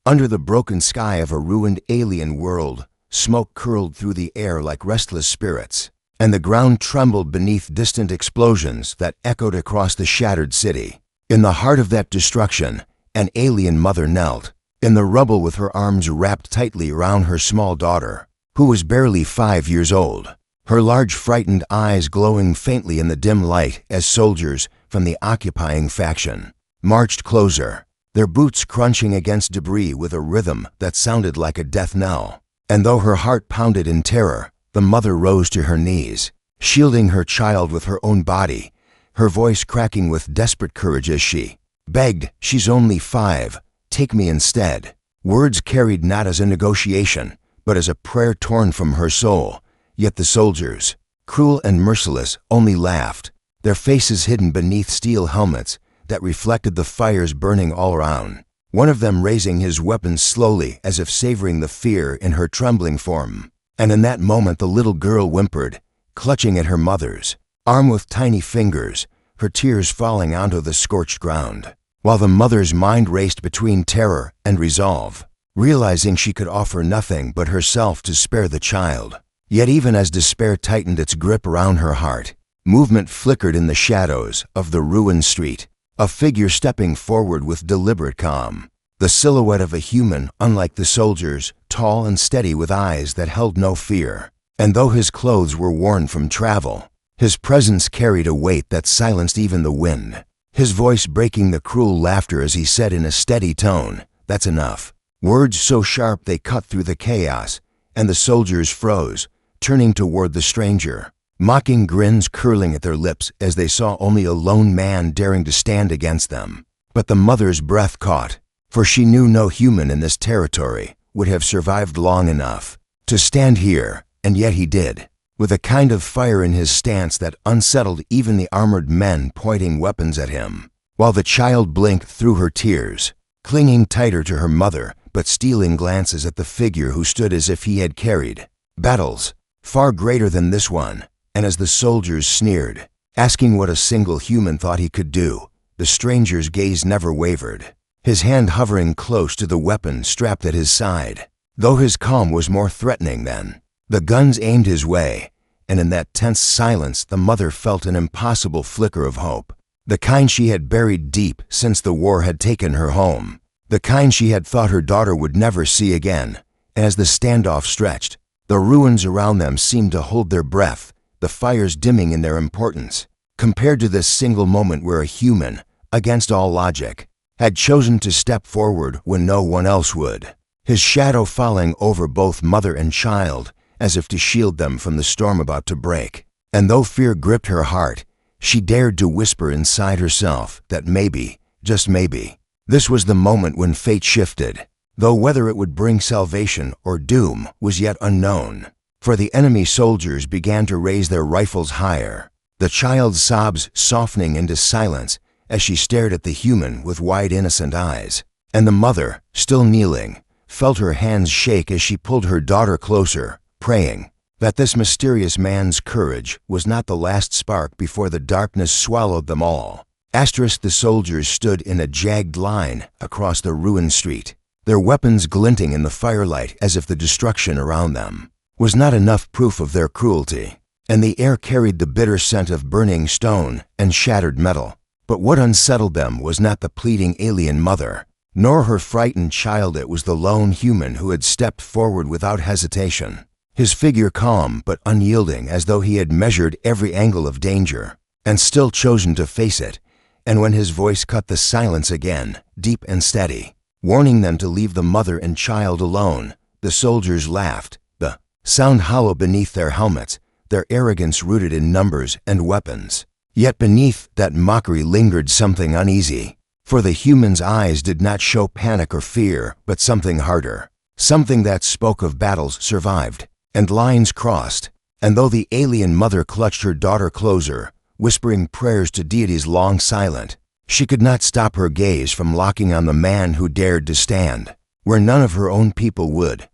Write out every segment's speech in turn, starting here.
Under the broken sky of a ruined alien world, smoke curled through the air like restless spirits, and the ground trembled beneath distant explosions that echoed across the shattered city. In the heart of that destruction, an alien mother knelt, in the rubble with her arms wrapped tightly around her small daughter, who was barely 5 years old, her large frightened eyes glowing faintly in the dim light as soldiers from the occupying faction marched closer, their boots crunching against debris with a rhythm that sounded like a death knell. And though her heart pounded in terror, the mother rose to her knees, shielding her child with her own body, her voice cracking with desperate courage as she begged, "She's only 5, take me instead." Words carried not as a negotiation, but as a prayer torn from her soul. Yet the soldiers, cruel and merciless, only laughed, their faces hidden beneath steel helmets that reflected the fires burning all around, one of them raising his weapon slowly as if savoring the fear in her trembling form. And in that moment the little girl whimpered, clutching at her mother's arm with tiny fingers, her tears falling onto the scorched ground, while the mother's mind raced between terror and resolve, realizing she could offer nothing but herself to spare the child. Yet even as despair tightened its grip around her heart, movement flickered in the shadows of the ruined street, a figure stepping forward with deliberate calm, the silhouette of a human unlike the soldiers, tall and steady with eyes that held no fear. And though his clothes were worn from travel, his presence carried a weight that silenced even the wind, his voice breaking the cruel laughter as he said in a steady tone, "That's enough." Words so sharp they cut through the chaos, and the soldiers froze, turning toward the stranger, mocking grins curling at their lips as they saw only a lone man daring to stand against them. But the mother's breath caught, for she knew no human in this territory would have survived long enough to stand here, and yet he did, with a kind of fire in his stance that unsettled even the armored men pointing weapons at him, while the child blinked through her tears, clinging tighter to her mother but stealing glances at the figure who stood as if he had carried battles far greater than this one. And as the soldiers sneered, asking what a single human thought he could do, the stranger's gaze never wavered, his hand hovering close to the weapon strapped at his side, though his calm was more threatening than the guns aimed his way. And in that tense silence the mother felt an impossible flicker of hope, the kind she had buried deep since the war had taken her home, the kind she had thought her daughter would never see again. And as the standoff stretched, the ruins around them seemed to hold their breath, the fires dimming in their importance, compared to this single moment where a human, against all logic, had chosen to step forward when no one else would, his shadow falling over both mother and child as if to shield them from the storm about to break. And though fear gripped her heart, she dared to whisper inside herself that maybe, just maybe, this was the moment when fate shifted, though whether it would bring salvation or doom was yet unknown. For the enemy soldiers began to raise their rifles higher, the child's sobs softening into silence as she stared at the human with wide innocent eyes. And the mother, still kneeling, felt her hands shake as she pulled her daughter closer, praying that this mysterious man's courage was not the last spark before the darkness swallowed them all. The soldiers stood in a jagged line across the ruined street, their weapons glinting in the firelight as if the destruction around them was not enough proof of their cruelty, and the air carried the bitter scent of burning stone and shattered metal. But what unsettled them was not the pleading alien mother, nor her frightened child. It was the lone human who had stepped forward without hesitation, his figure calm but unyielding as though he had measured every angle of danger and still chosen to face it. And when his voice cut the silence again, deep and steady, warning them to leave the mother and child alone, the soldiers laughed, the sound hollow beneath their helmets, their arrogance rooted in numbers and weapons. Yet beneath that mockery lingered something uneasy, for the human's eyes did not show panic or fear, but something harder, something that spoke of battles survived and lines crossed. And though the alien mother clutched her daughter closer, whispering prayers to deities long silent, she could not stop her gaze from locking on the man who dared to stand where none of her own people would,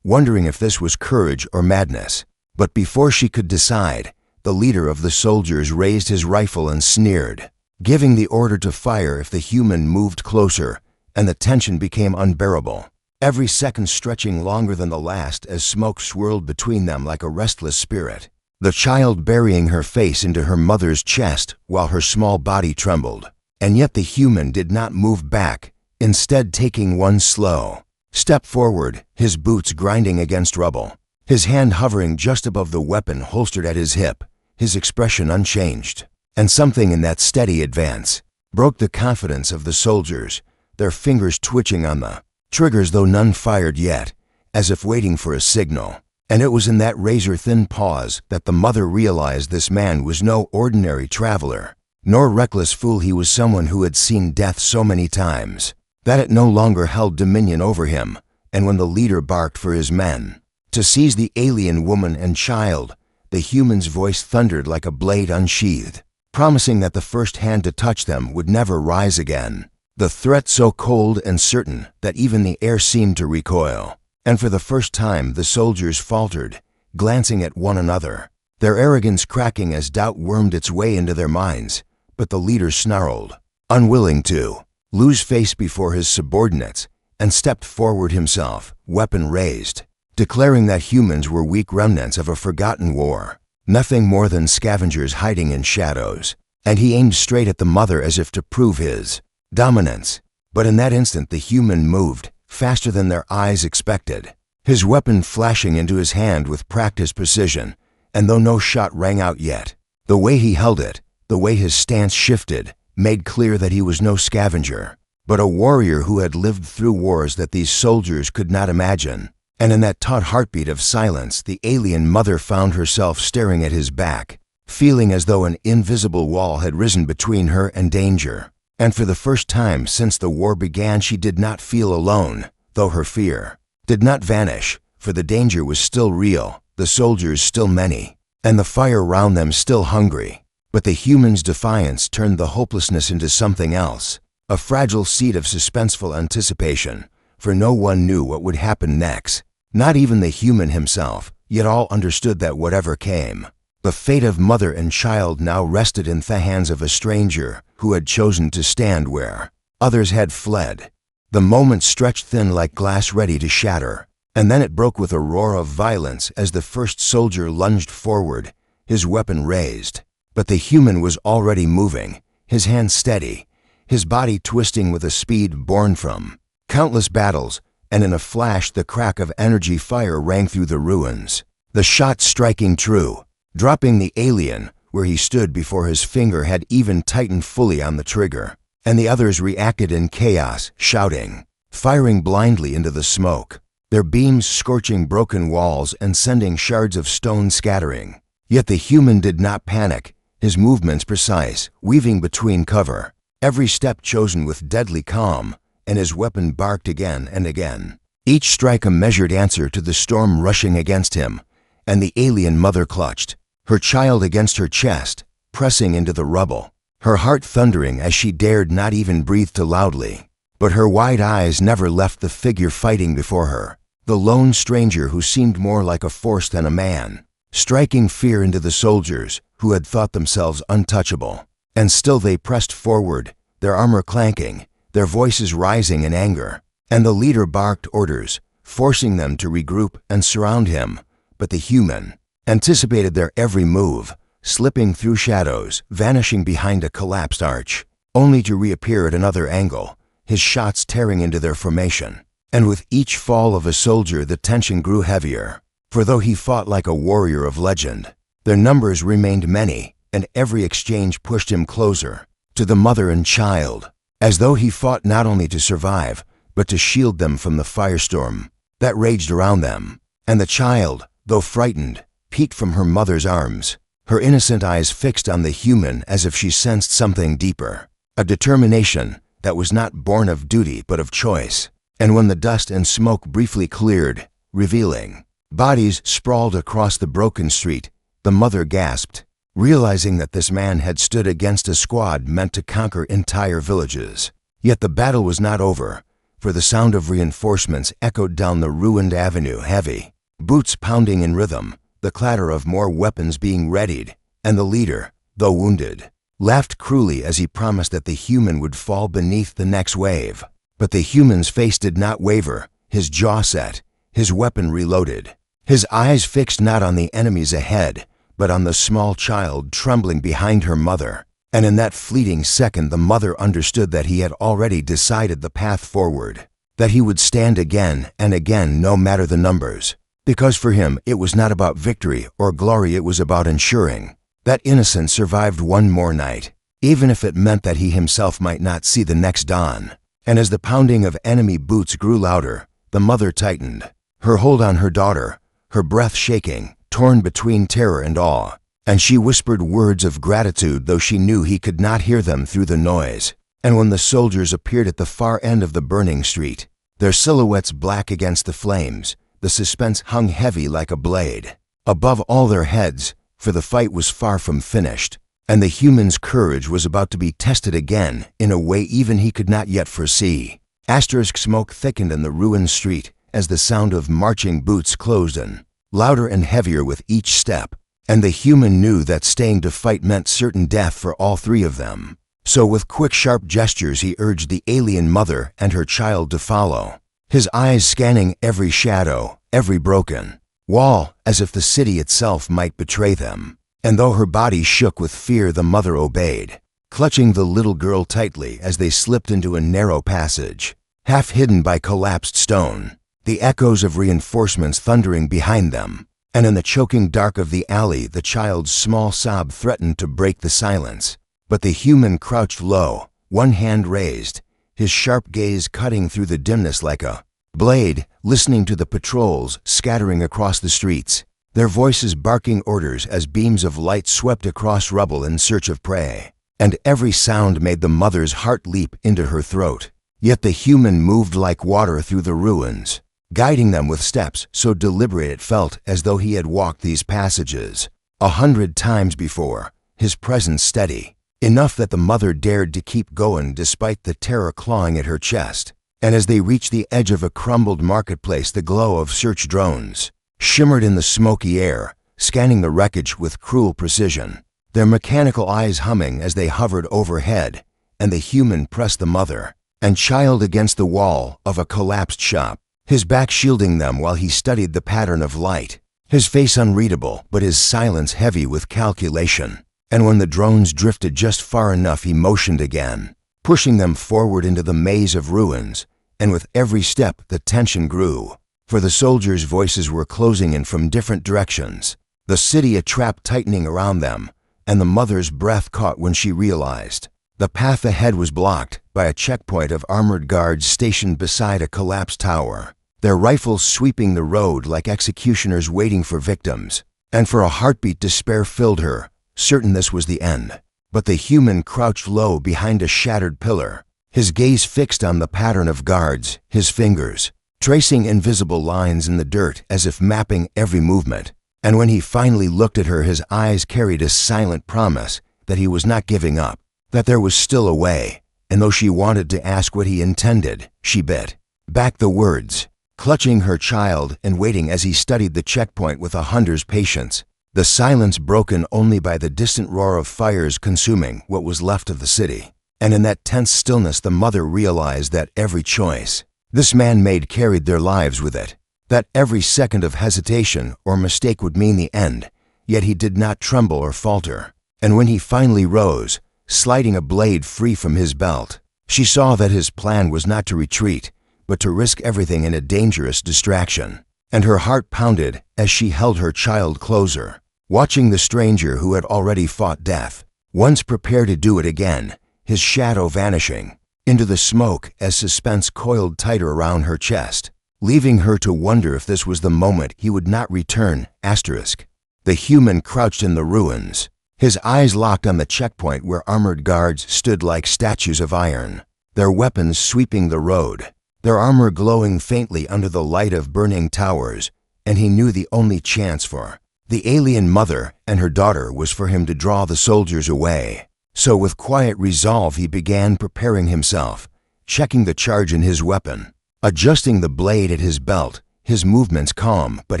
wondering if this was courage or madness. But before she could decide, the leader of the soldiers raised his rifle and sneered, giving the order to fire if the human moved closer, and the tension became unbearable. every second stretching longer than the last as smoke swirled between them like a restless spirit. The child burying her face into her mother's chest while her small body trembled. And yet the human did not move back, instead taking one slow step forward, his boots grinding against rubble, his hand hovering just above the weapon holstered at his hip, his expression unchanged. And something in that steady advance broke the confidence of the soldiers, their fingers twitching on the triggers though none fired yet, as if waiting for a signal. And it was in that razor-thin pause that the mother realized this man was no ordinary traveler, nor reckless fool. He was someone who had seen death so many times that it no longer held dominion over him. And when the leader barked for his men to seize the alien woman and child, the human's voice thundered like a blade unsheathed, promising that the first hand to touch them would never rise again. The threat so cold and certain that even the air seemed to recoil. And for the first time the soldiers faltered, glancing at one another, their arrogance cracking as doubt wormed its way into their minds. But the leader snarled, unwilling to lose face before his subordinates, and stepped forward himself, weapon raised, declaring that humans were weak remnants of a forgotten war, nothing more than scavengers hiding in shadows. And he aimed straight at the mother as if to prove his dominance. But in that instant the human moved, faster than their eyes expected, his weapon flashing into his hand with practiced precision. And though no shot rang out yet, the way he held it, the way his stance shifted, made clear that he was no scavenger, but a warrior who had lived through wars that these soldiers could not imagine. And in that taut heartbeat of silence, the alien mother found herself staring at his back, feeling as though an invisible wall had risen between her and danger. And for the first time since the war began, she did not feel alone, though her fear did not vanish, for the danger was still real, the soldiers still many, and the fire round them still hungry. But the human's defiance turned the hopelessness into something else, a fragile seed of suspenseful anticipation, for no one knew what would happen next, not even the human himself. Yet all understood that whatever came, the fate of mother and child now rested in the hands of a stranger who had chosen to stand where others had fled. The moment stretched thin like glass ready to shatter, and then it broke with a roar of violence as the first soldier lunged forward, his weapon raised. But the human was already moving, his hand steady, his body twisting with a speed born from countless battles. And in a flash the crack of energy fire rang through the ruins, the shot striking true, dropping the alien where he stood before his finger had even tightened fully on the trigger. And the others reacted in chaos, shouting, firing blindly into the smoke, their beams scorching broken walls and sending shards of stone scattering. Yet the human did not panic, his movements precise, weaving between cover, every step chosen with deadly calm. And his weapon barked again and again, each strike a measured answer to the storm rushing against him. And the alien mother clutched, her child against her chest, pressing into the rubble, her heart thundering as she dared not even breathe too loudly. But her wide eyes never left the figure fighting before her, the lone stranger who seemed more like a force than a man, striking fear into the soldiers who had thought themselves untouchable. And still they pressed forward, their armor clanking, their voices rising in anger. And the leader barked orders, forcing them to regroup and surround him. But the human anticipated their every move, slipping through shadows, vanishing behind a collapsed arch, only to reappear at another angle, his shots tearing into their formation. And with each fall of a soldier the tension grew heavier, for though he fought like a warrior of legend, their numbers remained many, and every exchange pushed him closer to the mother and child, as though he fought not only to survive, but to shield them from the firestorm that raged around them. And the child, though frightened, peeked from her mother's arms, her innocent eyes fixed on the human as if she sensed something deeper, a determination that was not born of duty but of choice. And when the dust and smoke briefly cleared, revealing bodies sprawled across the broken street, the mother gasped, realizing that this man had stood against a squad meant to conquer entire villages. Yet the battle was not over, for the sound of reinforcements echoed down the ruined avenue, heavy boots pounding in rhythm, the clatter of more weapons being readied. And the leader, though wounded, laughed cruelly as he promised that the human would fall beneath the next wave. But the human's face did not waver, his jaw set, his weapon reloaded, his eyes fixed not on the enemies ahead, but on the small child trembling behind her mother. And in that fleeting second, the mother understood that he had already decided the path forward, that he would stand again and again no matter the numbers, because for him it was not about victory or glory, it was about ensuring that innocence survived one more night, even if it meant that he himself might not see the next dawn. And as the pounding of enemy boots grew louder, the mother tightened her hold on her daughter, her breath shaking, torn between terror and awe. And she whispered words of gratitude, though she knew he could not hear them through the noise. And when the soldiers appeared at the far end of the burning street, their silhouettes black against the flames, the suspense hung heavy like a blade above all their heads, for the fight was far from finished, and the human's courage was about to be tested again in a way even he could not yet foresee. Asterisk smoke thickened in the ruined street as the sound of marching boots closed in, louder and heavier with each step. And the human knew that staying to fight meant certain death for all three of them. So with quick, sharp gestures, he urged the alien mother and her child to follow, his eyes scanning every shadow, every broken wall, as if the city itself might betray them. And though her body shook with fear, the mother obeyed, clutching the little girl tightly as they slipped into a narrow passage, half hidden by collapsed stone, the echoes of reinforcements thundering behind them. And in the choking dark of the alley, the child's small sob threatened to break the silence. But the human crouched low, one hand raised, his sharp gaze cutting through the dimness like a blade, listening to the patrols scattering across the streets, their voices barking orders as beams of light swept across rubble in search of prey. And every sound made the mother's heart leap into her throat. Yet the human moved like water through the ruins, guiding them with steps so deliberate it felt as though he had walked these passages 100 times before, his presence steady, enough that the mother dared to keep going despite the terror clawing at her chest. And as they reached the edge of a crumbled marketplace, the glow of search drones shimmered in the smoky air, scanning the wreckage with cruel precision, their mechanical eyes humming as they hovered overhead. And the human pressed the mother and child against the wall of a collapsed shop, his back shielding them while he studied the pattern of light, his face unreadable but his silence heavy with calculation. And when the drones drifted just far enough, he motioned again, pushing them forward into the maze of ruins. And with every step the tension grew, for the soldiers' voices were closing in from different directions, the city a trap tightening around them. And the mother's breath caught when she realized the path ahead was blocked by a checkpoint of armored guards stationed beside a collapsed tower, their rifles sweeping the road like executioners waiting for victims. And for a heartbeat despair filled her, certain this was the end. But the human crouched low behind a shattered pillar, his gaze fixed on the pattern of guards, his fingers tracing invisible lines in the dirt as if mapping every movement. And when he finally looked at her, his eyes carried a silent promise that he was not giving up, that there was still a way. And though she wanted to ask what he intended, she bit back the words, clutching her child and waiting as he studied the checkpoint with a hunter's patience, the silence broken only by the distant roar of fires consuming what was left of the city. And in that tense stillness, the mother realized that every choice this man made carried their lives with it, that every second of hesitation or mistake would mean the end. Yet he did not tremble or falter. And when he finally rose, sliding a blade free from his belt, she saw that his plan was not to retreat, but to risk everything in a dangerous distraction. And her heart pounded as she held her child closer, watching the stranger who had already fought death, once prepare to do it again, his shadow vanishing into the smoke as suspense coiled tighter around her chest, leaving her to wonder if this was the moment he would not return. The human crouched in the ruins, his eyes locked on the checkpoint where armored guards stood like statues of iron, their weapons sweeping the road, their armor glowing faintly under the light of burning towers. And he knew the only chance for the alien mother and her daughter was for him to draw the soldiers away. So with quiet resolve he began preparing himself, checking the charge in his weapon, adjusting the blade at his belt, his movements calm but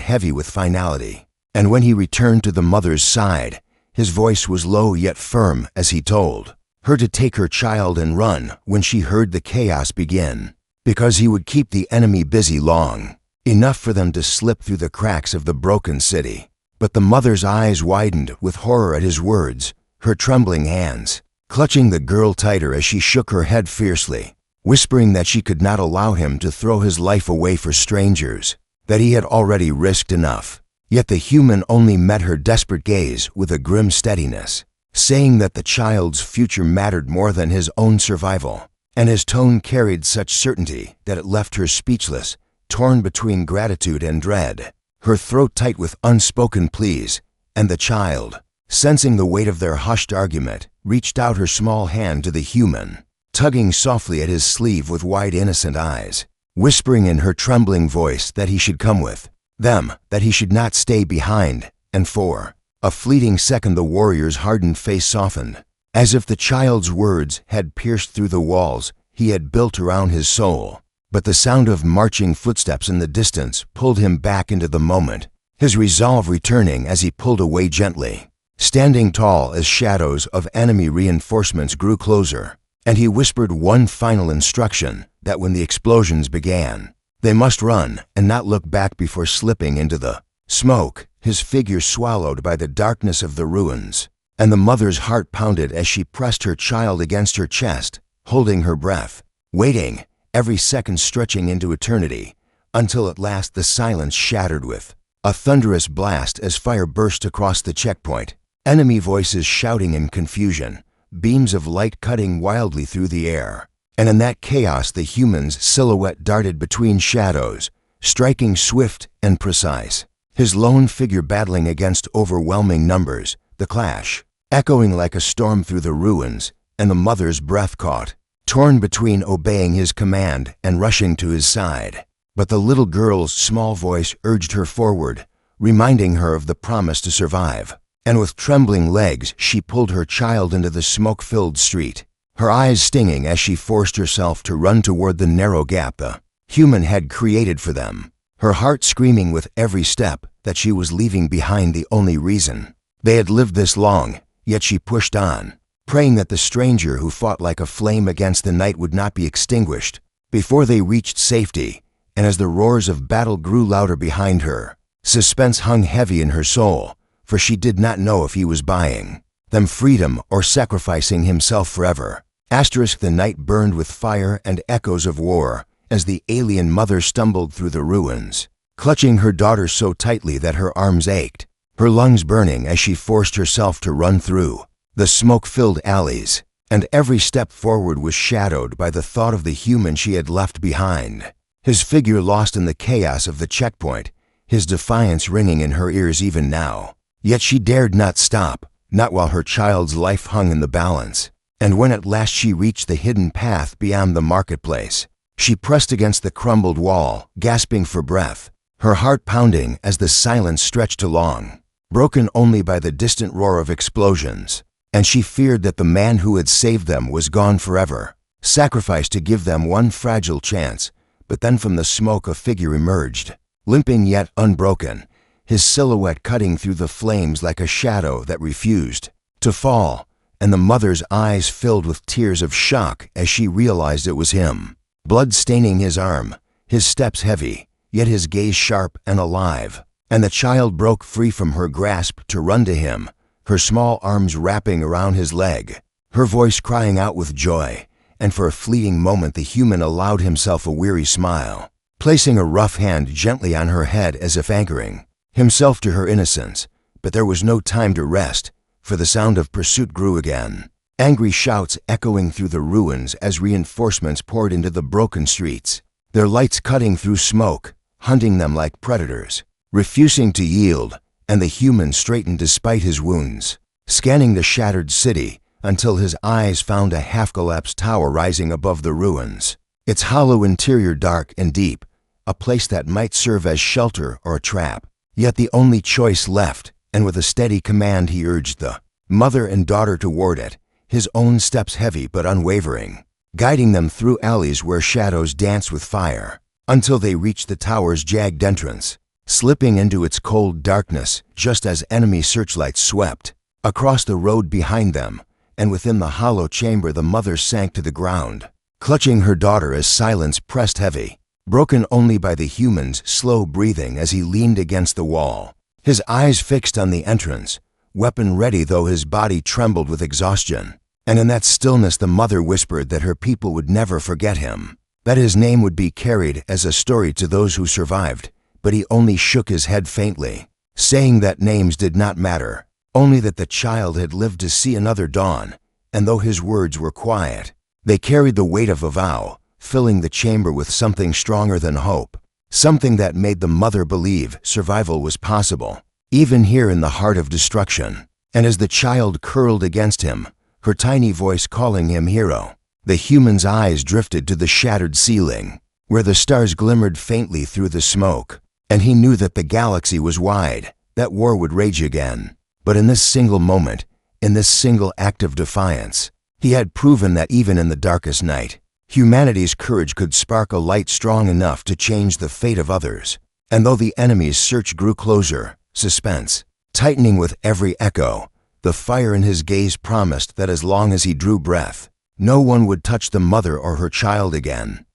heavy with finality. And when he returned to the mother's side, his voice was low yet firm as he told her to take her child and run when she heard the chaos begin. because he would keep the enemy busy long, enough for them to slip through the cracks of the broken city. But the mother's eyes widened with horror at his words, her trembling hands clutching the girl tighter as she shook her head fiercely, whispering that she could not allow him to throw his life away for strangers, that he had already risked enough. Yet the human only met her desperate gaze with a grim steadiness, saying that the child's future mattered more than his own survival, and his tone carried such certainty that it left her speechless, torn between gratitude and dread, her throat tight with unspoken pleas. And the child, sensing the weight of their hushed argument, reached out her small hand to the human, tugging softly at his sleeve with wide innocent eyes, whispering in her trembling voice that he should come with them, that he should not stay behind. And for a fleeting second the warrior's hardened face softened, as if the child's words had pierced through the walls he had built around his soul. But the sound of marching footsteps in the distance pulled him back into the moment, his resolve returning as he pulled away gently, standing tall as shadows of enemy reinforcements grew closer. And he whispered one final instruction, that when the explosions began, they must run and not look back before slipping into the smoke, his figure swallowed by the darkness of the ruins. And the mother's heart pounded as she pressed her child against her chest, holding her breath, waiting, every second stretching into eternity, until at last the silence shattered with a thunderous blast as fire burst across the checkpoint, enemy voices shouting in confusion, beams of light cutting wildly through the air. And in that chaos the human's silhouette darted between shadows, striking swift and precise, his lone figure battling against overwhelming numbers, the clash echoing like a storm through the ruins, and the mother's breath caught, torn between obeying his command and rushing to his side. But the little girl's small voice urged her forward, reminding her of the promise to survive. And with trembling legs she pulled her child into the smoke-filled street, her eyes stinging as she forced herself to run toward the narrow gap the human had created for them, her heart screaming with every step that she was leaving behind the only reason they had lived this long. Yet she pushed on, praying that the stranger who fought like a flame against the night would not be extinguished before they reached safety. And as the roars of battle grew louder behind her, suspense hung heavy in her soul, for she did not know if he was buying them freedom or sacrificing himself forever. The night burned with fire and echoes of war as the alien mother stumbled through the ruins, clutching her daughter so tightly that her arms ached, her lungs burning as she forced herself to run through the smoke-filled alleys. And every step forward was shadowed by the thought of the human she had left behind, his figure lost in the chaos of the checkpoint, his defiance ringing in her ears even now. Yet she dared not stop, not while her child's life hung in the balance. And when at last she reached the hidden path beyond the marketplace, she pressed against the crumbled wall, gasping for breath, her heart pounding as the silence stretched along, broken only by the distant roar of explosions. And she feared that the man who had saved them was gone forever, sacrificed to give them one fragile chance. But then from the smoke a figure emerged, limping yet unbroken, his silhouette cutting through the flames like a shadow that refused to fall. And the mother's eyes filled with tears of shock as she realized it was him, blood staining his arm, his steps heavy, yet his gaze sharp and alive. And the child broke free from her grasp to run to him, her small arms wrapping around his leg, her voice crying out with joy. And for a fleeting moment the human allowed himself a weary smile, placing a rough hand gently on her head as if anchoring himself to her innocence. But there was no time to rest, for the sound of pursuit grew again, angry shouts echoing through the ruins as reinforcements poured into the broken streets, their lights cutting through smoke, hunting them like predators, refusing to yield. And the human straightened despite his wounds, scanning the shattered city until his eyes found a half-collapsed tower rising above the ruins, its hollow interior dark and deep, a place that might serve as shelter or a trap, yet the only choice left. And with a steady command he urged the mother and daughter toward it, his own steps heavy but unwavering, guiding them through alleys where shadows danced with fire, until they reached the tower's jagged entrance, slipping into its cold darkness just as enemy searchlights swept across the road behind them. And within the hollow chamber the mother sank to the ground, clutching her daughter as silence pressed heavy, broken only by the human's slow breathing as he leaned against the wall, his eyes fixed on the entrance, weapon ready though his body trembled with exhaustion. And in that stillness the mother whispered that her people would never forget him, that his name would be carried as a story to those who survived, but he only shook his head faintly, saying that names did not matter, only that the child had lived to see another dawn, and though his words were quiet, they carried the weight of a vow, filling the chamber with something stronger than hope, something that made the mother believe survival was possible, even here in the heart of destruction. And as the child curled against him, her tiny voice calling him hero, the human's eyes drifted to the shattered ceiling, where the stars glimmered faintly through the smoke, and he knew that the galaxy was wide, that war would rage again. But in this single moment, in this single act of defiance, he had proven that even in the darkest night, humanity's courage could spark a light strong enough to change the fate of others. And though the enemy's search grew closer, suspense tightening with every echo, the fire in his gaze promised that as long as he drew breath, no one would touch the mother or her child again.